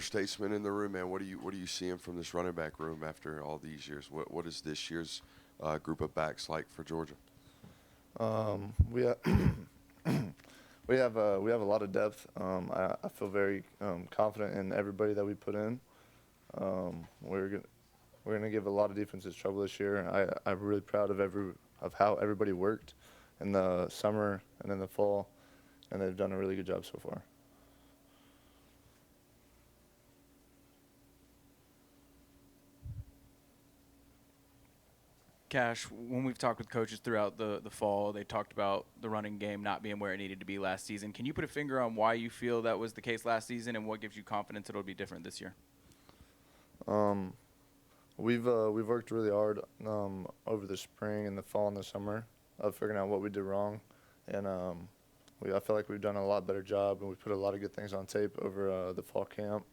Statesman in the room, man. What are you seeing from this running back room after all these years? What is this year's group of backs like for Georgia? We we have a lot of depth. I feel very confident in everybody that we put in. We're gonna give a lot of defenses trouble this year. I'm really proud of how everybody worked in the summer and in the fall, and they've done a really good job so far. Cash, when we've talked with coaches throughout the fall, they talked about the running game not being where it needed to be last season. Can you put a finger on why you feel that was the case last season and what gives you confidence it'll be different this year? We've worked really hard over the spring and the fall and the summer of figuring out what we did wrong, and I feel like we've done a lot better job, and we put a lot of good things on tape over the fall camp,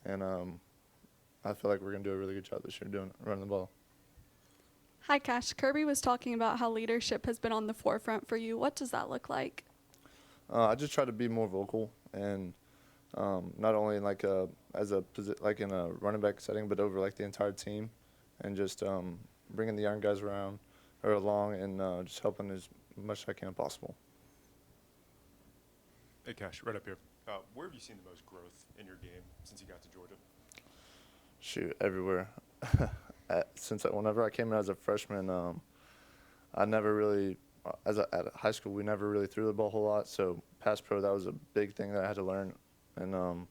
and I feel like we're gonna do a really good job this year running the ball. Hi, Cash. Kirby was talking about how leadership has been on the forefront for you. What does that look like? I just try to be more vocal, and not only in like like in a running back setting, but over like the entire team, and just bringing the young guys around or along, and just helping as much as I can possible. Hey, Cash, right up here. Where have you seen the most growth in your game since you got to Georgia? Shoot, everywhere. Whenever I came in as a freshman, I never really, at high school, we never really threw the ball a whole lot. So pass pro, that was a big thing that I had to learn. And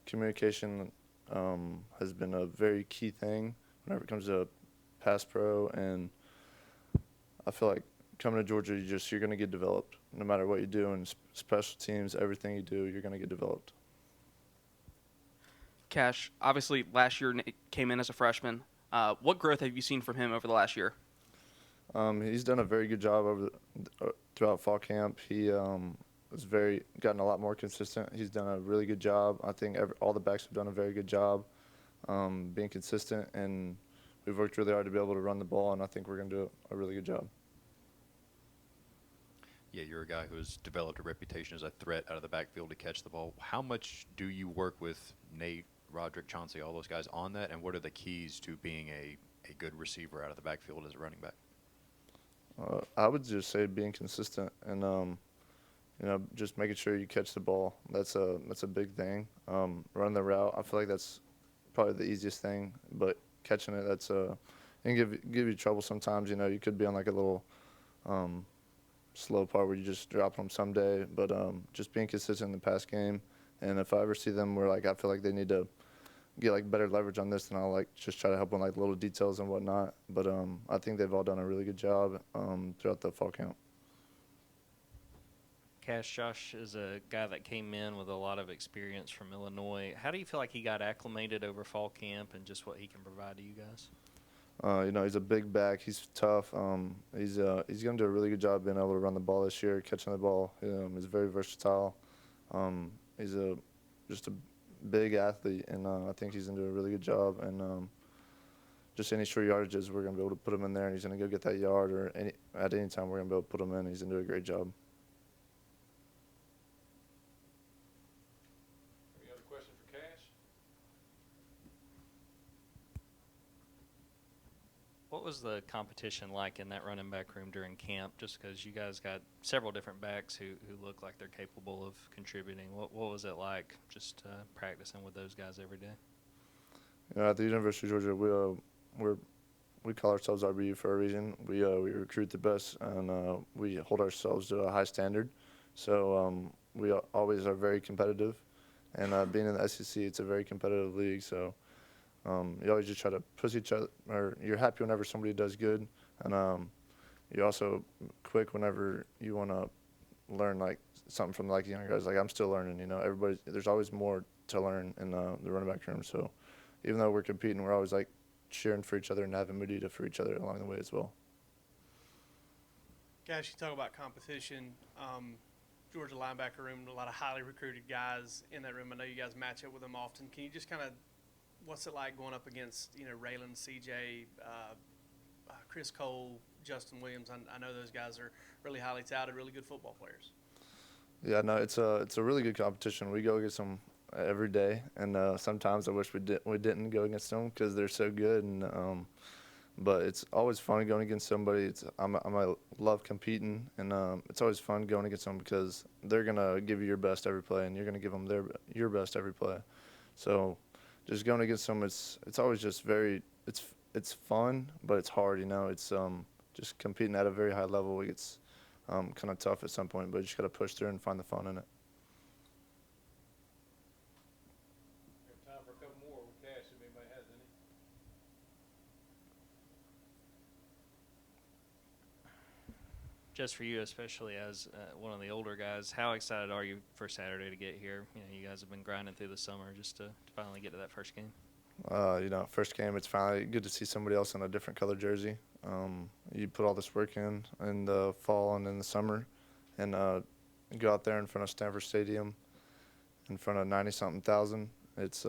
communication has been a very key thing whenever it comes to pass pro. And I feel like coming to Georgia, you're going to get developed no matter what you do. And special teams, everything you do, you're going to get developed. Cash, obviously last year Nate came in as a freshman. What growth have you seen from him over the last year? He's done a very good job throughout fall camp. He gotten a lot more consistent. He's done a really good job. I think all the backs have done a very good job being consistent, and we've worked really hard to be able to run the ball, and I think we're going to do a really good job. Yeah, you're a guy who has developed a reputation as a threat out of the backfield to catch the ball. How much do you work with Nate, Roderick, Chauncey, all those guys on that, and what are the keys to being a good receiver out of the backfield as a running back? I would just say being consistent and just making sure you catch the ball. That's a big thing. Running the route, I feel like that's probably the easiest thing, but catching it, it can give you trouble sometimes. You could be on like a little slow part where you just drop them someday, but just being consistent in the pass game. And if I ever see them where like I feel like they need to get like better leverage on this, then I'll like just try to help on like little details and whatnot. But I think they've all done a really good job throughout the fall camp. Cash, Josh is a guy that came in with a lot of experience from Illinois. How do you feel like he got acclimated over fall camp and just what he can provide to you guys? He's a big back. He's tough. He's gonna do a really good job being able to run the ball this year, catching the ball. He's very versatile. He's just a big athlete, and I think he's going to do a really good job. And just any short yardages, we're going to be able to put him in there, and he's going to go get that yard. Or at any time, we're going to be able to put him in. He's going to do a great job. Any other question for Cash? What was the competition like in that running back room during camp? Just because you guys got several different backs who look like they're capable of contributing. What was it like just practicing with those guys every day? At the University of Georgia, we call ourselves RBU for a reason. We recruit the best, and we hold ourselves to a high standard. So we always are very competitive. And being in the SEC, it's a very competitive league. So you always just try to push each other, or you're happy whenever somebody does good, and you're also quick whenever you want to learn like something from like the young guys. Like I'm still learning, there's always more to learn in the running back room. So even though we're competing, we're always like cheering for each other and having mood for each other along the way as well. Guys, you talk about competition. Georgia linebacker room, a lot of highly recruited guys in that room. I know you guys match up with them often. Can you just kind of, what's it like going up against, Raylan, CJ, Chris Cole, Justin Williams? I know those guys are really highly touted, really good football players. Yeah, no, it's a really good competition. We go against some every day, and sometimes I wish we didn't go against them because they're so good. And but it's always fun going against somebody. I love competing, and it's always fun going against them because they're gonna give you your best every play, and you're gonna give them your best every play. So just going against them, it's always just it's fun, but it's hard. It's just competing at a very high level. It gets kind of tough at some point, but you just got to push through and find the fun in it. We have time for a couple more with Cash if anybody has any. Just for you, especially as one of the older guys, how excited are you for Saturday to get here? You guys have been grinding through the summer just to finally get to that first game. First game, it's finally good to see somebody else in a different color jersey. You put all this work in the fall and in the summer, and go out there in front of Stanford Stadium, in front of 90-something thousand. It's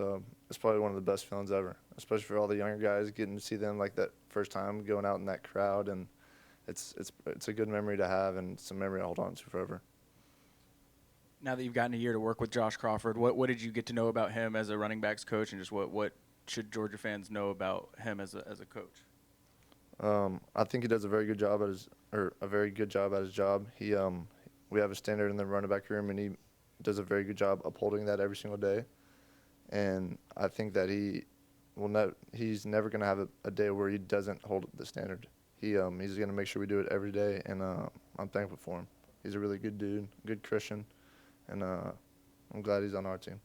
probably one of the best feelings ever, especially for all the younger guys, getting to see them like that first time going out in that crowd, and it's a good memory to have, and it's a memory I'll hold on to forever. Now that you've gotten a year to work with Josh Crawford, what did you get to know about him as a running backs coach, and just what should Georgia fans know about him as a coach? I think he does a very good job at his job. We have a standard in the running back room, and he does a very good job upholding that every single day. And I think that he's never going to have a day where he doesn't hold the standard. He's going to make sure we do it every day, and I'm thankful for him. He's a really good dude, good Christian, and I'm glad he's on our team.